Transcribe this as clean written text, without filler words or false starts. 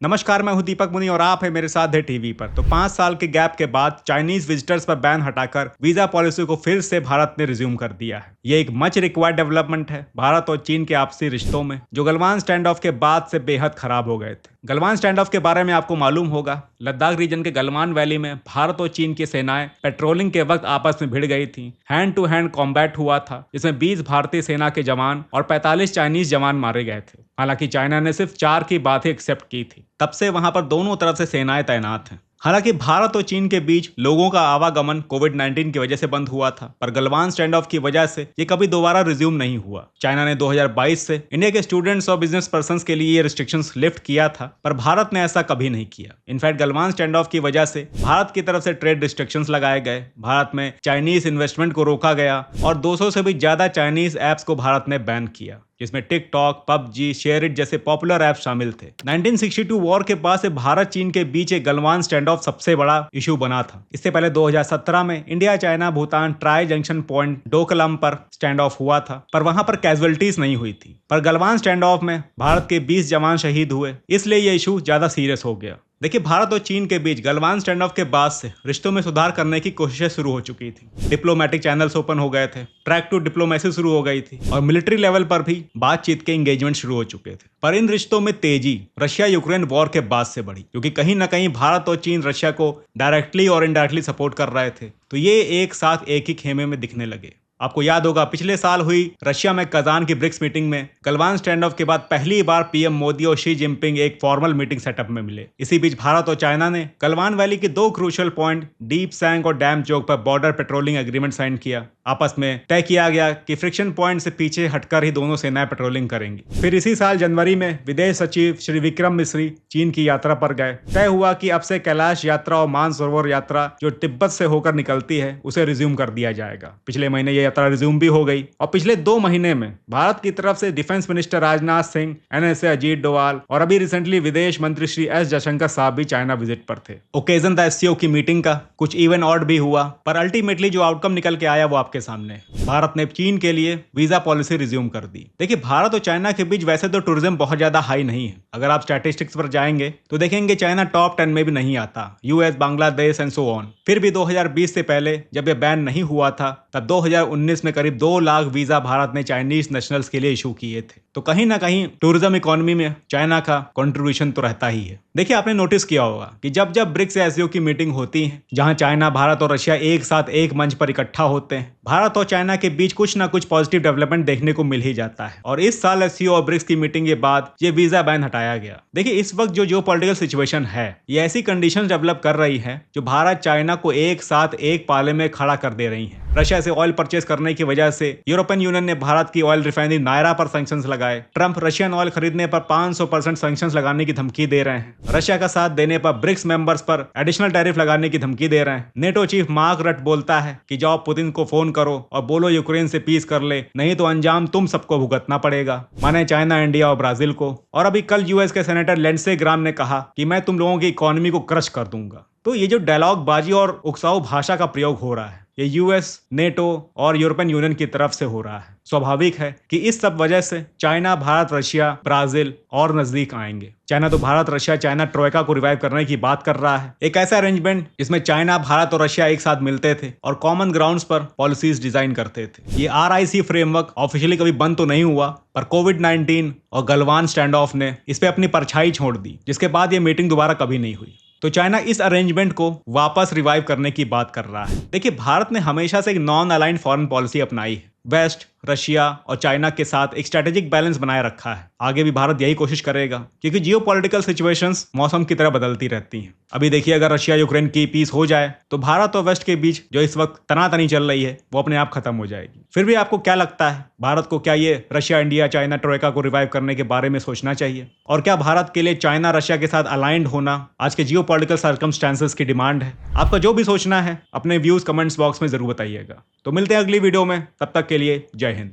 नमस्कार, मैं हूं दीपक मुनि और आप हैं मेरे साथ है टीवी पर। तो 5 साल के गैप के बाद चाइनीज विजिटर्स पर बैन हटाकर वीजा पॉलिसी को फिर से भारत ने रिज्यूम कर दिया है। ये एक मच रिक्वायर्ड डेवलपमेंट है भारत और चीन के आपसी रिश्तों में, जो गलवान स्टैंड ऑफ के बाद से बेहद खराब हो गए थे। गलवान स्टैंड ऑफ के बारे में आपको मालूम होगा, लद्दाख रीजन के गलवान वैली में भारत और चीन की सेनाएं पेट्रोलिंग के वक्त आपस में भिड़ गई थी। हैंड टू हैंड कॉम्बैट हुआ था, जिसमें 20 भारतीय सेना के जवान और 45 चाइनीज जवान मारे गए थे। हालांकि चाइना ने सिर्फ 4 की बात ही एक्सेप्ट की थी। तब से वहां पर दोनों तरफ से सेनाएं तैनात हैं। हालांकि भारत और चीन के बीच लोगों का आवागमन कोविड-19 की वजह से बंद हुआ था, पर गलवान स्टैंड ऑफ की वजह से ये कभी दोबारा रिज्यूम नहीं हुआ। चाइना ने 2022 से इंडिया के स्टूडेंट्स और बिजनेस पर्संस के लिए ये रिस्ट्रिक्शंस लिफ्ट किया था, पर भारत ने ऐसा कभी नहीं किया। इनफैक्ट गलवान स्टैंड ऑफ की वजह से भारत की तरफ से ट्रेड रिस्ट्रिक्शंस लगाए गए, भारत में चाइनीज इन्वेस्टमेंट को रोका गया और 200 से भी ज्यादा चाइनीज ऐप्स को भारत ने बैन किया, जिसमें टिकटॉक, पबजी, शेयरिट जैसे पॉपुलर ऐप शामिल थे। 1962 वॉर के बाद से भारत चीन के बीच एक गलवान स्टैंड ऑफ सबसे बड़ा इशू बना था। इससे पहले 2017 में India, China, Bhutan tri junction point Doklam पर स्टैंड ऑफ हुआ था, पर वहां पर कैजुअलिटीज नहीं हुई थी। पर गलवान स्टैंड ऑफ में भारत के 20 जवान शहीद हुए, इसलिए यह इशू ज्यादा सीरियस हो गया। देखिए, भारत और चीन के बीच गलवान स्टैंड ऑफ के बाद से रिश्तों में सुधार करने की कोशिशें शुरू हो चुकी थी। डिप्लोमेटिक चैनल्स ओपन हो गए थे, ट्रैक टू डिप्लोमेसी शुरू हो गई थी और मिलिट्री लेवल पर भी बातचीत के एंगेजमेंट शुरू हो चुके थे। पर इन रिश्तों में तेजी रशिया यूक्रेन वॉर के बाद से बढ़ी, क्योंकि कहीं ना कहीं भारत और चीन रशिया को डायरेक्टली और इनडायरेक्टली सपोर्ट कर रहे थे, तो ये एक साथ एक ही खेमे में दिखने लगे। आपको याद होगा, पिछले साल हुई रशिया में कजान की ब्रिक्स मीटिंग में गलवान स्टैंड ऑफ के बाद पहली बार पीएम मोदी और शी जिनपिंग एक फॉर्मल मीटिंग सेटअप में मिले। इसी बीच भारत और चाइना ने गलवान वैली के 2 क्रूशियल पॉइंट डीप सैंग और डैम चौक पर बॉर्डर पेट्रोलिंग एग्रीमेंट साइन किया। आपस में तय किया गया कि फ्रिक्शन पॉइंट से पीछे हटकर ही दोनों सेनाएं पेट्रोलिंग करेंगी। फिर इसी साल जनवरी में विदेश सचिव श्री विक्रम मिश्री चीन की यात्रा पर गए। तय हुआ कि अब से कैलाश यात्रा और मानसरोवर यात्रा जो तिब्बत से होकर निकलती है, उसे रिज्यूम कर दिया जाएगा। पिछले महीने ये यात्रा रिज्यूम भी हो गई और पिछले 2 महीने में भारत की तरफ से defence minister Rajnath Singh, NSA Ajit Doval और अभी रिसेंटली विदेश मंत्री श्री एस जयशंकर साहब भी चाइना विजिट पर थे। ओकेजन था एससीओ की मीटिंग का, कुछ इवन ऑड भी हुआ, पर अल्टीमेटली जो आउटकम निकल के आया वो आपके सामने। भारत ने चीन के लिए वीजा पॉलिसी रिज्यूम कर दी। देखिए, भारत और चाइना के बीच वैसे तो टूरिज्म बहुत ज्यादा हाई नहीं है। अगर आप स्टैटिस्टिक्स पर जाएंगे तो देखेंगे चाइना टॉप 10 में भी नहीं आता, US, Bangladesh and so on. फिर भी 2020 से पहले जब यह बैन नहीं हुआ था, तब 2019 में करीब 2 लाख वीजा भारत ने चाइनीज नेशनल्स के लिए इशू किए थे। तो कहीं ना कहीं टूरिज्म इकोनॉमी में चाइना का कंट्रीब्यूशन तो रहता ही है। देखिए, आपने नोटिस किया होगा कि जब जब ब्रिक्स या एससीओ की मीटिंग होती है, जहां चाइना, भारत और रशिया एक साथ एक मंच पर इकट्ठा होते हैं, भारत और चाइना के बीच कुछ ना कुछ पॉजिटिव डेवलपमेंट देखने को मिल ही जाता है। और इस साल एससीओ और ब्रिक्स की मीटिंग के बाद ये वीजा बैन हटाया गया। देखिए, इस वक्त जो जियोपॉलिटिकल सिचुएशन है, ये ऐसी कंडीशंस डेवलप कर रही है जो भारत चाइना को एक साथ एक पाले में खड़ा कर दे रही है। रशिया से ऑयल परचेज करने की वजह से यूरोपियन यूनियन ने भारत की ऑयल रिफाइनरी नायरा पर सैंक्शंस लगाए। ट्रंप रशियन ऑयल खरीदने पर 500% सैंक्शंस लगाने की धमकी दे रहे हैं। रशिया का साथ देने पर ब्रिक्स मेंबर्स पर एडिशनल टैरिफ लगाने की धमकी दे रहे हैं। नेटो चीफ मार्क रट बोलता है कि जाओ पुतिन को फोन करो और बोलो यूक्रेन से पीस कर ले, नहीं तो अंजाम तुम सबको भुगतना पड़ेगा। माने चाइना, इंडिया और ब्राजील को। और अभी कल यूएस के सेनेटर लिंडसे ग्राम ने कहा कि मैं तुम लोगों की इकोनॉमी को क्रश कर दूंगा। तो ये जो डायलॉग बाजी और उकसाऊ भाषा का प्रयोग हो रहा है, ये यूएस, नेटो और यूरोपियन यूनियन की तरफ से हो रहा है। स्वाभाविक है कि इस सब वजह से चाइना, भारत, रशिया, ब्राजील और नजदीक आएंगे। चाइना तो भारत, रशिया, चाइना ट्रोइका को रिवाइव करने की बात कर रहा है। एक ऐसा अरेंजमेंट जिसमें चाइना, भारत और रशिया एक साथ मिलते थे और कॉमन ग्राउंड्स पर पॉलिसीज डिजाइन करते थे। ये आरआईसी फ्रेमवर्क ऑफिशियली कभी बंद तो नहीं हुआ, पर कोविड-19 और गलवान स्टैंड ऑफ ने इस पे अपनी परछाई छोड़ दी, जिसके बाद ये मीटिंग दोबारा कभी नहीं हुई। तो चाइना इस अरेंजमेंट को वापस रिवाइव करने की बात कर रहा है। देखिए, भारत ने हमेशा से एक नॉन अलाइंड फॉरेन पॉलिसी अपनाई है। वेस्ट, रशिया और चाइना के साथ एक स्ट्रेटेजिक बैलेंस बनाए रखा है। आगे भी भारत यही कोशिश करेगा, क्योंकि जियोपॉलिटिकल सिचुएशंस मौसम की तरह बदलती रहती हैं। अभी देखिए, अगर रशिया यूक्रेन की पीस हो जाए तो भारत और वेस्ट के बीच जो इस वक्त तनातनी चल रही है, वो अपने आप खत्म हो जाएगी। फिर भी आपको क्या लगता है, भारत को क्या ये रशिया, इंडिया, चाइना ट्रोइका को रिवाइव करने के बारे में सोचना चाहिए? और क्या भारत के लिए चाइना, रशिया के साथ अलाइंड होना आज के जियोपॉलिटिकल सर्कमस्टेंसेस की डिमांड है? आपका जो भी सोचना है अपने व्यूज कमेंट्स बॉक्स में जरूर बताइएगा। तो मिलते हैं अगली वीडियो में, तब तक के लिए जय हिंद।